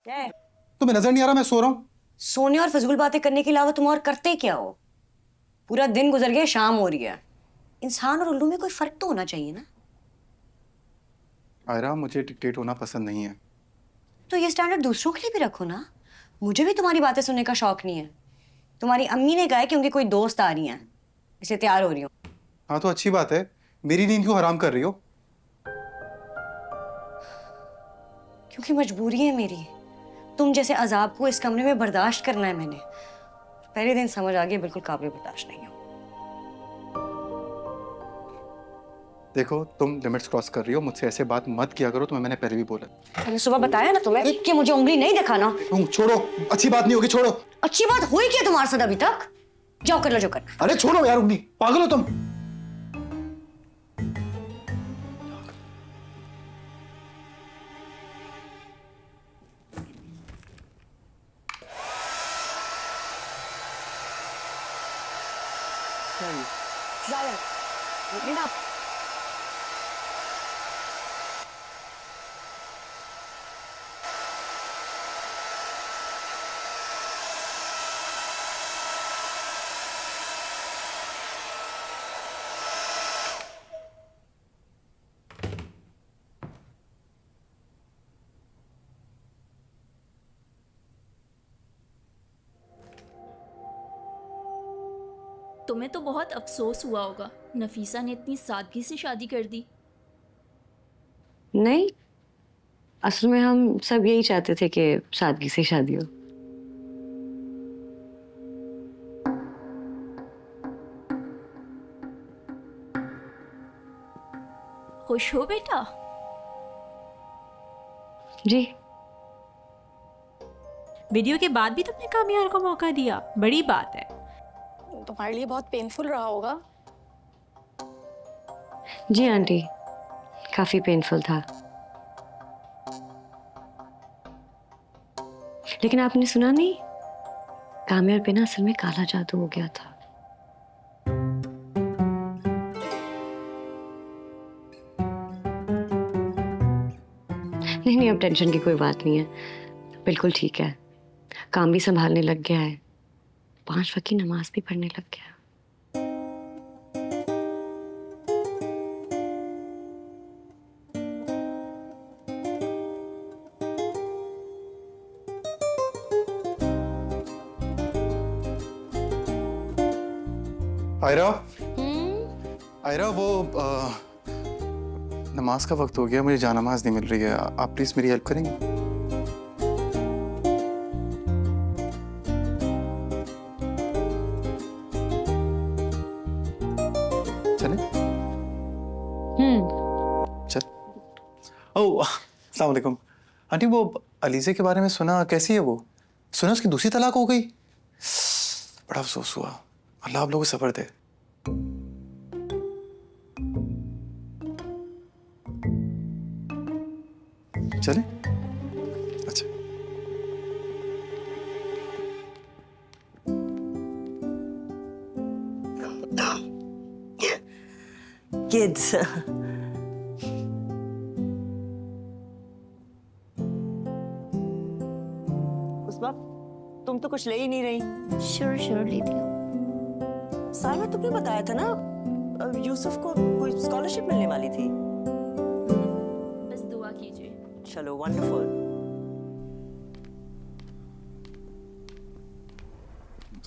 क्या है? तुम्हें नजर नहीं आ रहा मैं सो रहा हूँ? सोने और फजूल बातें करने के अलावा तुम और करते क्या हो? पूरा दिन गुजर गया, शाम हो रही है। इंसान और उल्लू में कोई फर्क तो होना चाहिए ना। आयरा, मुझे डिक्टेट होना पसंद नहीं है। तो ये स्टैंडर्ड दूसरों के लिए भी रखो ना। मुझे भी तुम्हारी बातें सुनने का शौक नहीं है। तुम्हारी अम्मी ने कहा है कि उनकी कोई दोस्त आ रही हैं, इसलिए तैयार हो रही हूँ। हाँ तो अच्छी बात है। मेरी नींद क्यों हराम कर रही हो? क्योंकि मजबूरी है मेरी। तुम जैसे अजाब को इस कमरे में बर्दाश्त करना है मैंने। पहले दिन समझ आ गया, बिल्कुल काबिल बर्दाश्त नहीं हो। देखो, तुम लिमिट्स क्रॉस कर रही हो। मुझसे ऐसे बात मत किया करो। तुम्हें मैंने पहले भी बोला। मैंने सुबह बताया ना तुम्हें कि मुझे उंगली नहीं दिखाना। छोड़ो, अच्छी बात नहीं होगी, छोड़ो। अच्छी बात हुई क्या तुम्हारे साथ अभी तक? जाओ कर लो जो करना। अरे छोड़ो यार, उंगली, पागल हो तुम? Enough. तुम्हें तो बहुत अफसोस हुआ होगा, नफीसा ने इतनी सादगी से शादी कर दी। नहीं, असल में हम सब यही चाहते थे कि सादगी से शादी हो। खुश हो बेटा? जी। वीडियो के बाद भी तुमने कामयार को मौका दिया, बड़ी बात है। तुम्हारे लिए बहुत पेनफुल रहा होगा। जी आंटी, काफी पेनफुल था। लेकिन आपने सुना नहीं, कामयार पे ना असल में काला जादू हो गया था। नहीं, अब टेंशन की कोई बात नहीं है, बिल्कुल ठीक है। काम भी संभालने लग गया है, 5 वक्त की नमाज भी पढ़ने लग गया। आयरा, आयरा, वो नमाज का वक्त हो गया, मुझे जानमाज नहीं मिल रही है। आप प्लीज मेरी हेल्प करेंगे? चले? चल। ओह, अस्सलाम वालेकुम। आंटी, वो अलीजे के बारे में सुना, कैसी है वो? सुना उसकी दूसरी तलाक हो गई। बड़ा अफसोस हुआ। अल्लाह आप लोगों को सब्र दे। चले? अच्छा। Kids. उस्मा, तुम तो कुछ ले ही नहीं रही। श्योर लेती हूँ। सालमा, तुमने बताया था ना यूसुफ को कोई स्कॉलरशिप मिलने वाली थी। बस दुआ कीजिए। चलो, वंडरफुल।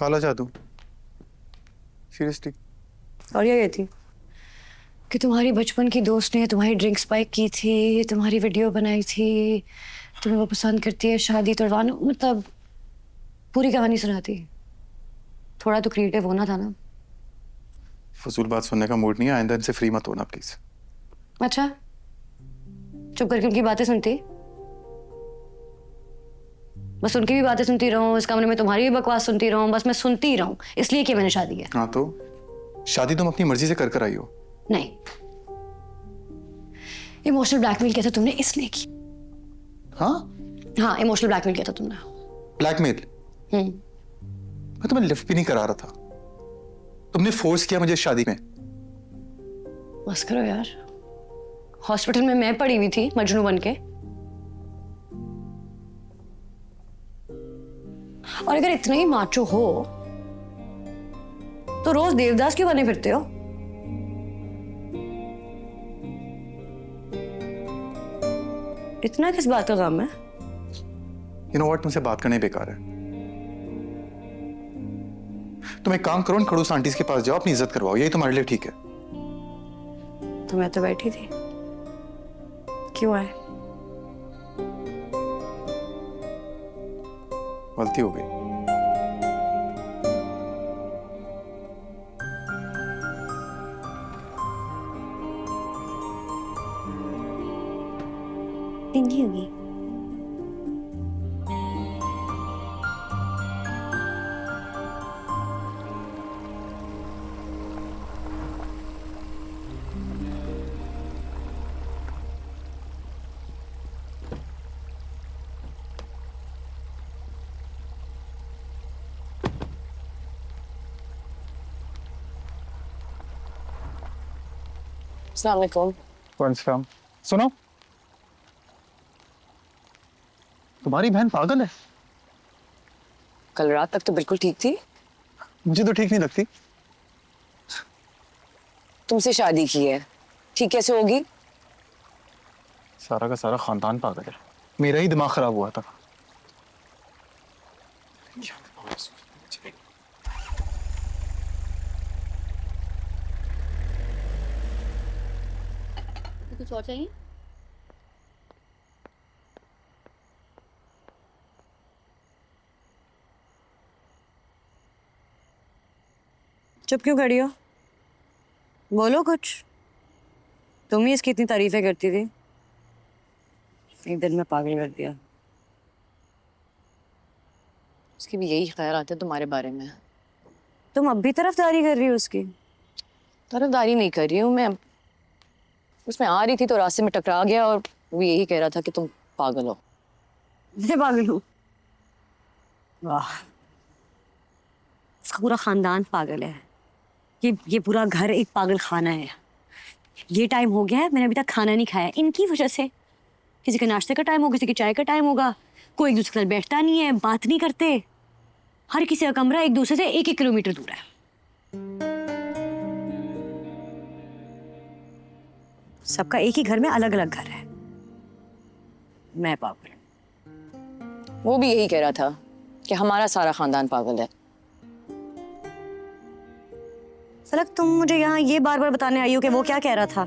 काला जादू? सीरियसली? और ये थी कि तुम्हारी बचपन की दोस्त ने तुम्हारी ड्रिंक स्पाइक की थी, तुम्हारी वीडियो बनाई थी, तुम्हें वो पसंद करती है, शादी तुड़वाने, मतलब पूरी कहानी सुनाती। थोड़ा तो क्रिएटिव होना था ना। फजूल बात सुनने का मूड नहीं है। आइंदा इनसे फ्री मत होना प्लीज। अच्छा, चुप करके उनकी बातें सुनती? बस उनकी भी बातें सुनती रहूं, इस कमरे में तुम्हारी भी बकवास सुनती रहूं, बस मैं सुनती रहूं, इसलिए कि मैंने शादी की। हाँ तो शादी तुम अपनी मर्जी से कर आई हो। नहीं, इमोशनल ब्लैकमेल किया था तुमने, इसलिए की। हाँ, हाँ, इमोशनल ब्लैकमेल किया था तुमने। ब्लैकमेल? मैं तुम्हें लिफ्ट भी नहीं करा रहा था, तुमने फोर्स किया मुझे शादी में। बस करो यार, हॉस्पिटल में मैं पड़ी हुई थी मजनू बन के। और अगर इतना ही माचो हो तो रोज देवदास क्यों बने फिरते हो? इतना किस बात का काम है? यू नो व्हाट, तुमसे बात करना ही बेकार है। तुम एक काम करो, खड़ूस आंटीज के पास जाओ, अपनी इज्जत करवाओ, यही तुम्हारे लिए ठीक है। तो मैं तो बैठी थी, क्यों आए? गलती हो गई। नहीं होगी। अस्सलाम वालेकुम। वालेकुम। सुनो, तुम्हारी बहन पागल है। कल रात तक तो बिल्कुल ठीक थी। मुझे तो ठीक नहीं लगती। तुमसे शादी की है, ठीक कैसे होगी? सारा का सारा खानदान पागल है, मेरा ही दिमाग खराब हुआ था। कुछ और चाहिए? चुप क्यों खड़ी हो? बोलो कुछ। तुम ही इसकी इतनी तारीफें करती थी, एक दिन में पागल कर दिया। उसकी भी यही ख्याल आते तुम्हारे बारे में। तुम अब भी तरफदारी कर रही हो उसकी? तरफदारी नहीं कर रही हूँ मैं। उसमें आ रही थी तो रास्ते में टकरा गया और वो यही कह रहा था कि तुम पागल हो। मैं पागल हूँ? वाह, इसका पूरा खानदान पागल है। ये पूरा घर एक पागल खाना है। ये टाइम हो गया है, मैंने अभी तक खाना नहीं खाया इनकी वजह से। किसी के नाश्ते का टाइम होगा, किसी के चाय का टाइम होगा, कोई एक दूसरे के साथ बैठता नहीं है, बात नहीं करते। हर किसी का कमरा एक दूसरे से 1-1 किलोमीटर दूर है। सबका एक ही घर में अलग अलग घर है। मैं पागल। वो भी यही कह रहा था कि हमारा सारा खानदान पागल है। सलक, तुम मुझे यहाँ ये बार बार बताने आई हो कि वो क्या कह रहा था?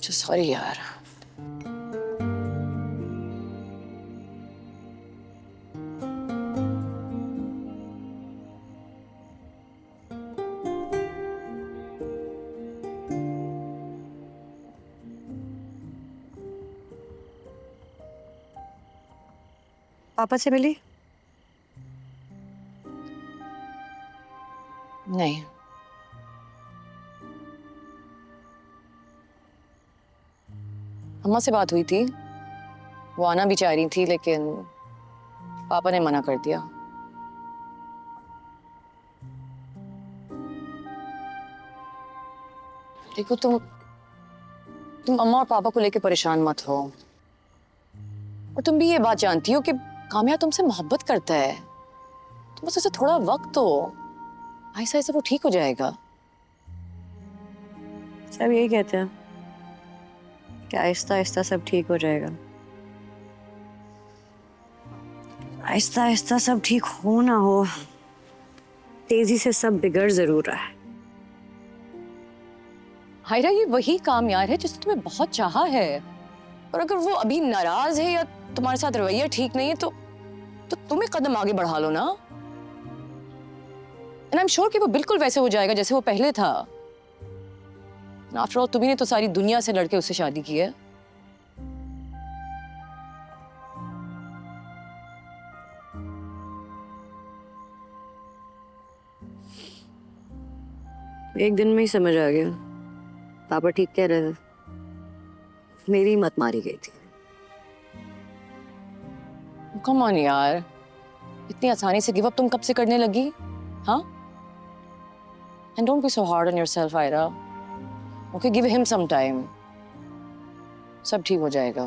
सॉरी यार। पापा से मिली? नहीं। अम्मा से बात हुई थी, वो आना भी चाह रही थी लेकिन पापा ने मना कर दिया। देखो, तुम अम्मा और पापा को लेकर परेशान मत हो। और तुम भी ये बात जानती हो कि कामया तुमसे मोहब्बत करता है। तुम बस उसे थोड़ा वक्त दो, ऐसा ऐसा वो ठीक हो जाएगा। सब यही कहते हैं कि आहिस्ता आहिस्ता सब ठीक हो जाएगा। आहिस्ता आहिस्ता सब ठीक हो ना हो, तेजी से सब बिगड़ जरूर रहा है। हायरा, ये वही कामयार है जिसने तुम्हें बहुत चाहा है, और अगर वो अभी नाराज है या तुम्हारे साथ रवैया ठीक नहीं है तो तुम एक कदम आगे बढ़ा लो ना। एंड आई एम श्योर कि वो बिल्कुल वैसे हो जाएगा जैसे वो पहले था। आफ्टर ऑल तुम्ही ने तो सारी दुनिया से लड़के उससे शादी की है। एक दिन में ही समझ आ गया, पापा ठीक कह रहे थे। मेरी मत मारी गई थी। कम ऑन यार, इतनी आसानी से गिव अप तुम कब से करने लगी? हाँ? And don't be so hard on yourself, Ira. Okay, give him some time. सब ठीक हो जाएगा।